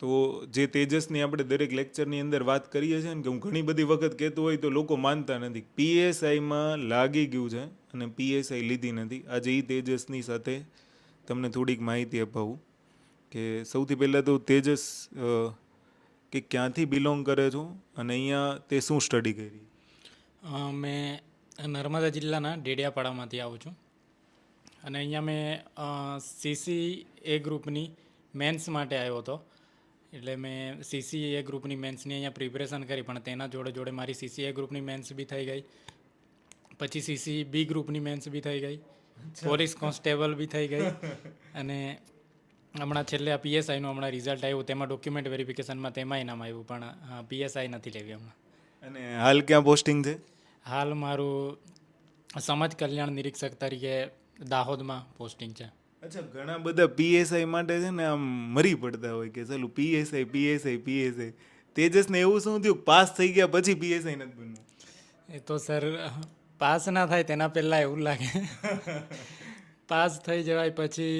તો જે તેજસની આપણે દરેક લેક્ચરની અંદર વાત કરીએ છીએ ને કે હું ઘણી બધી વખત કહેતો હોય તો લોકો માનતા નથી. પીએસઆઈમાં લાગી ગયું છે અને પીએસઆઈ લીધી નથી. આજે એ તેજસની સાથે તમને થોડીક માહિતી અપાવું કે સૌથી પહેલાં તો તેજસ કે ક્યાંથી બિલોંગ કરે છો અને અહીંયા તે શું સ્ટડી કરી? મેં નર્મદા જિલ્લાના ડેડિયાપાડામાંથી આવું છું અને અહીંયા મેં સીસી એ ગ્રુપની મેન્સ માટે આવ્યો હતો. એટલે મેં સીસી એ ગ્રુપની મેન્સની અહીંયા પ્રિપરેશન કરી, પણ તેના જોડે જોડે મારી સીસી એ ગ્રુપની મેન્સ બી થઈ ગઈ, પછી સીસી બી ગ્રુપની મેન્સ બી થઈ ગઈ, પોલીસ કોન્સ્ટેબલ બી થઈ ગઈ અને હમણાં છેલ્લે આ પીએસઆઈનું હમણાં રિઝલ્ટ આવ્યું તેમાં ડોક્યુમેન્ટ વેરિફિકેશનમાં તેમાં ઇનામ આવ્યું, પણ પીએસઆઈ નથી લેવી હમણાં. અને હાલ ક્યાં પોસ્ટિંગ છે? હાલ મારું સમાજ કલ્યાણ નિરીક્ષક તરીકે દાહોદમાં પોસ્ટિંગ છે. અચ્છા, ઘણા બધા પીએસઆઈ માટે છે ને આમ મરી પડતા હોય કે ચાલો પીએસઆઈ પીએસઆઈ પીએસઆઈ. તેજસને એવું શું થયું પાસ થઈ ગયા પછી પીએસઆઈ નથી બનવું? એ તો સર પાસ ના થાય તેના પહેલાં એવું લાગે, પાસ થઈ જવાય પછી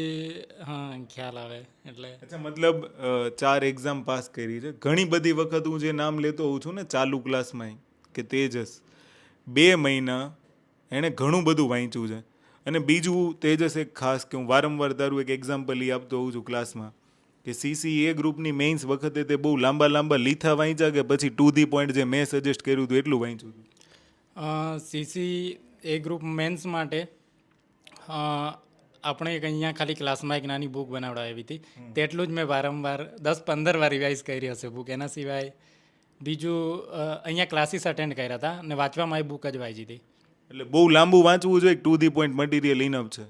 ખ્યાલ આવે એટલે. અચ્છા, મતલબ 4 એક્ઝામ પાસ કરી છે. ઘણી બધી વખત હું જે નામ લેતો હોઉં છું ને ચાલુ ક્લાસમાં કે તેજસ 2 મહિના એણે ઘણું બધું વાંચ્યું છે. અને બીજું તેજસ એક ખાસ કે હું વારંવાર તારું એક એક્ઝામ્પલ એ આપતો હોઉં છું ક્લાસમાં કે સીસી એ ગ્રુપની મેઇન્સ વખતે તે બહુ લાંબા લાંબા લીથા વાંચ્યા કે પછી ટુ ધી પોઈન્ટ જે મેં સજેસ્ટ કર્યું હતું એટલું વાંચ્યું હતું? સીસી એ ગ્રુપ મેન્સ માટે આપણે એક અહીંયા ખાલી ક્લાસમાં એક નાની બુક બનાવડાવી હતી, તેટલું જ મેં વારંવાર 10-15 વાર રિવાઇઝ કરી હશે બુક. એના સિવાય બીજું અહીંયા ક્લાસીસ અટેન્ડ કર્યા હતા અને વાંચવામાં એ બુક જ વાંચી હતી. એટલે બહુ લાંબુ વાંચવું જોઈએ, to the point material enough છે?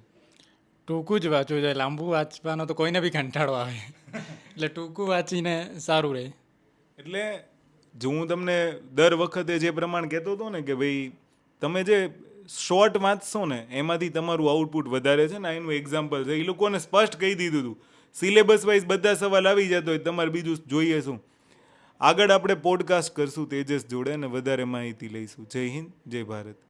ટૂંકું જ વાંચવું જોઈએ, લાંબુ વાંચવાનો તો કોઈને બી કંટાળો આવે એટલે ટૂંકું વાંચીને સારું રહે. એટલે જો હું તમને દર વખતે જે પ્રમાણે કહેતો હતો ને કે ભાઈ તમે જે શોર્ટ વાંચશો ને એમાંથી તમારું આઉટપુટ વધારે છે ને, એનું એક્ઝામ્પલ છે. એ લોકોને સ્પષ્ટ કહી દીધું હતું, સિલેબસ વાઇઝ બધા સવાલ આવી જતો હોય, તમારે બીજું જોઈએ શું. આગળ આપણે પોડકાસ્ટ કરશું તેજસ જોડે અને વધારે માહિતી લઈશું. જય હિન્દ, જય ભારત.